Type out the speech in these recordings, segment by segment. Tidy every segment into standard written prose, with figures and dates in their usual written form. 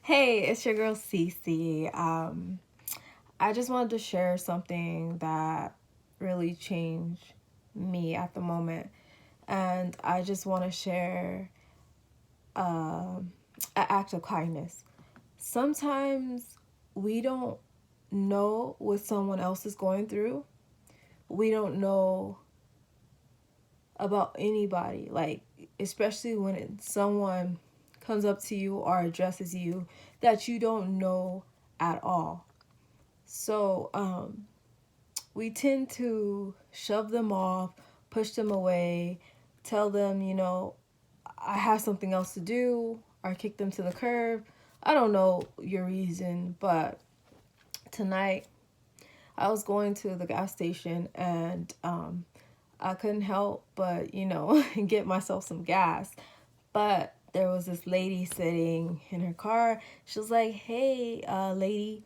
Hey, it's your girl Cece. I just wanted to share something that really changed me at the moment, and I just want to share an act of kindness. Sometimes we don't know what someone else is going through. We don't know about anybody, like especially when someone comes up to you or addresses you that you don't know at all. So we tend to shove them off, push them away, tell them, I have something else to do, or kick them to the curb. I don't know your reason, but tonight I was going to the gas station and I couldn't help but, get myself some gas. But there was this lady sitting in her car. She was like, hey, lady,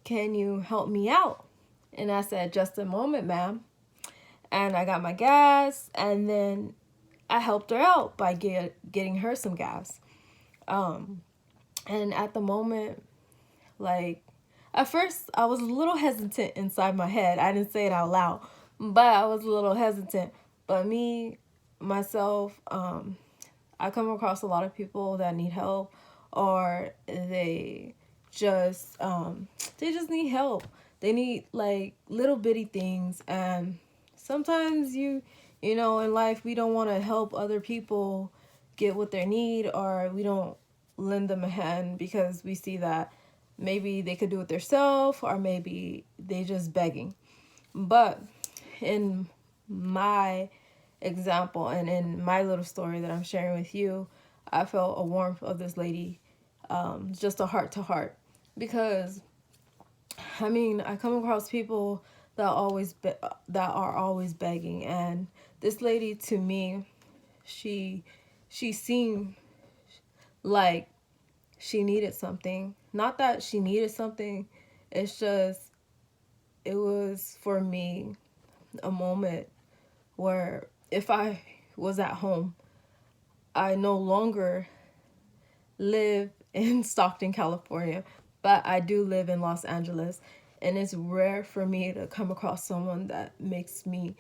can you help me out? And I said, just a moment, ma'am. And I got my gas, and then I helped her out by getting her some gas. Um, and at the moment, like, at first, I was a little hesitant inside my head. I didn't say it out loud, but I was a little hesitant. But me, myself, I come across a lot of people that need help, or just they just need help. They need like little bitty things, and sometimes in life we don't want to help other people get what they need, or we don't lend them a hand because we see that maybe they could do it themselves, or maybe they just begging. But in my example and in my little story that I'm sharing with you, I felt a warmth of this lady, just a heart to heart. Because I mean, I come across people that are always begging, and this lady to me, she she seemed like she needed something. Not that she needed something, it's just it was for me a moment where if I was at home, I no longer live in Stockton, California, but I do live in Los Angeles. And it's rare for me to come across someone that makes me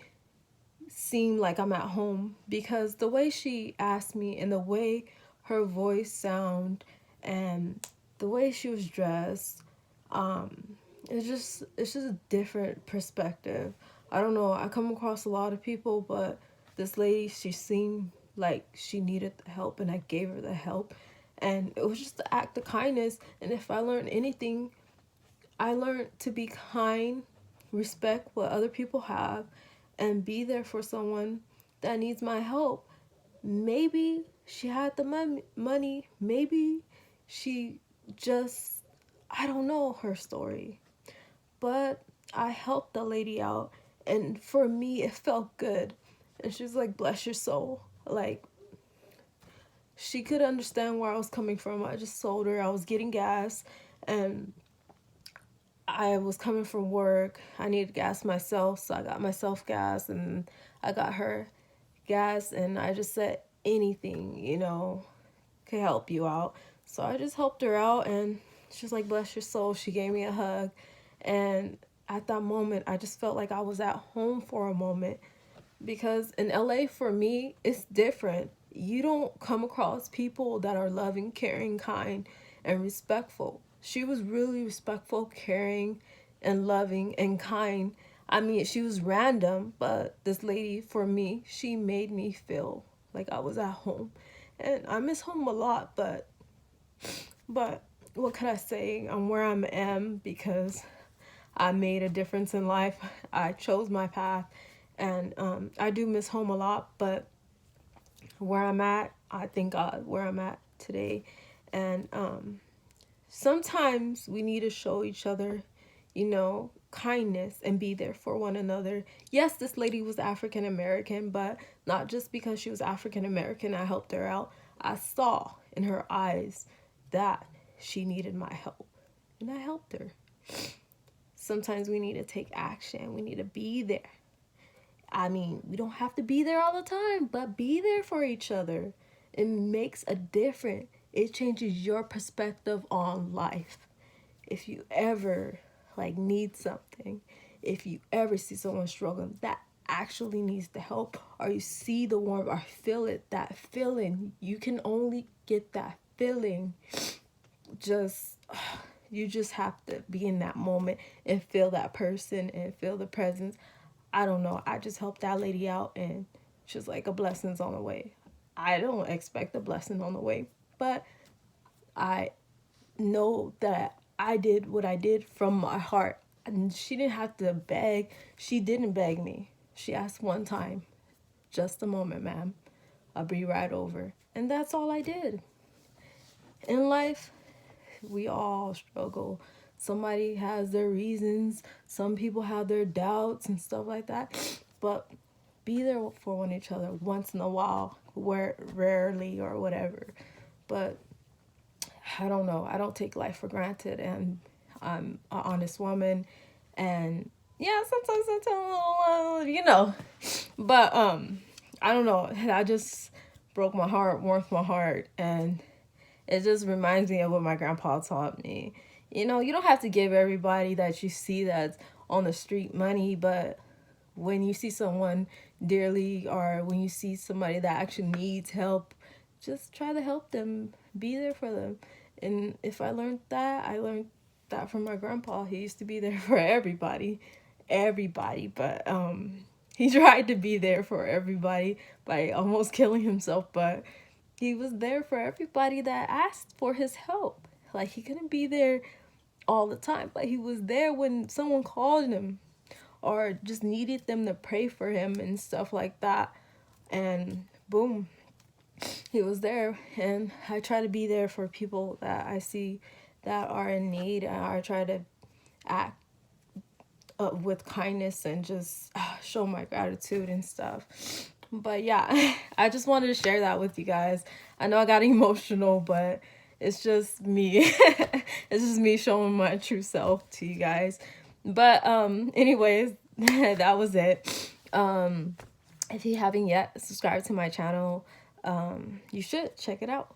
seem like I'm at home, because the way she asked me and the way her voice sound and the way she was dressed, um, it's just a different perspective. I don't know. I come across a lot of people, but this lady, she seemed like she needed the help, and I gave her the help, and it was just an act of kindness. And if I learned anything, I learned to be kind, respect what other people have, and be there for someone that needs my help. Maybe she had the money, maybe she just, I don't know her story, but I helped the lady out, and for me, it felt good. And she's like, bless your soul. Like, she could understand where I was coming from. I just told her I was getting gas, and I was coming from work. I needed gas myself, so I got myself gas, and I got her gas, and I just said anything, could help you out. So I just helped her out, and she's like, bless your soul. She gave me a hug, and at that moment, I just felt like I was at home for a moment, because in LA for me, it's different. You don't come across people that are loving, caring, kind, and respectful. She was really respectful, caring, and loving and kind. I mean, she was random, but this lady, for me, she made me feel like I was at home. And I miss home a lot, but what could I say? I'm where I am because I made a difference in life. I chose my path, and I do miss home a lot. But where I'm at, I thank God where I'm at today. And sometimes we need to show each other, kindness and be there for one another. Yes, this lady was African American, but not just because she was African American, I helped her out. I saw in her eyes that she needed my help, and I helped her. Sometimes we need to take action, we need to be there. I mean, we don't have to be there all the time, but be there for each other. It makes a difference. It changes your perspective on life. If you ever like need something, if you ever see someone struggling that actually needs the help, or you see the warmth or feel it, that feeling, you can only get that feeling. Just you just have to be in that moment and feel that person and feel the presence. I don't know, I just helped that lady out, and she's like, a blessing's on the way. I don't expect a blessing on the way, but I know that I did what I did from my heart. And she didn't have to beg. She didn't beg me. She asked one time, just a moment, ma'am. I'll be right over. And that's all I did. In life, we all struggle. Somebody has their reasons. Some people have their doubts and stuff like that. But be there for one each other once in a while, where rarely or whatever. But I don't know. I don't take life for granted, and I'm an honest woman, and yeah, sometimes I tell a little, but I don't know. I just broke my heart, warmed my heart, and it just reminds me of what my grandpa taught me. You know, you don't have to give everybody that you see that's on the street money, but when you see someone dearly, or when you see somebody that actually needs help, just try to help them, be there for them. And if I learned that from my grandpa. He used to be there for everybody, but he tried to be there for everybody by almost killing himself, but he was there for everybody that asked for his help. Like, he couldn't be there all the time, but he was there when someone called him or just needed them to pray for him and stuff like that. And boom, he was there. And I try to be there for people that I see that are in need, and I try to act with kindness and just show my gratitude and stuff. But yeah, I just wanted to share that with you guys. I know I got emotional, but it's just me. It's just me showing my true self to you guys. But anyways, that was it. If you haven't yet subscribed to my channel, you should check it out.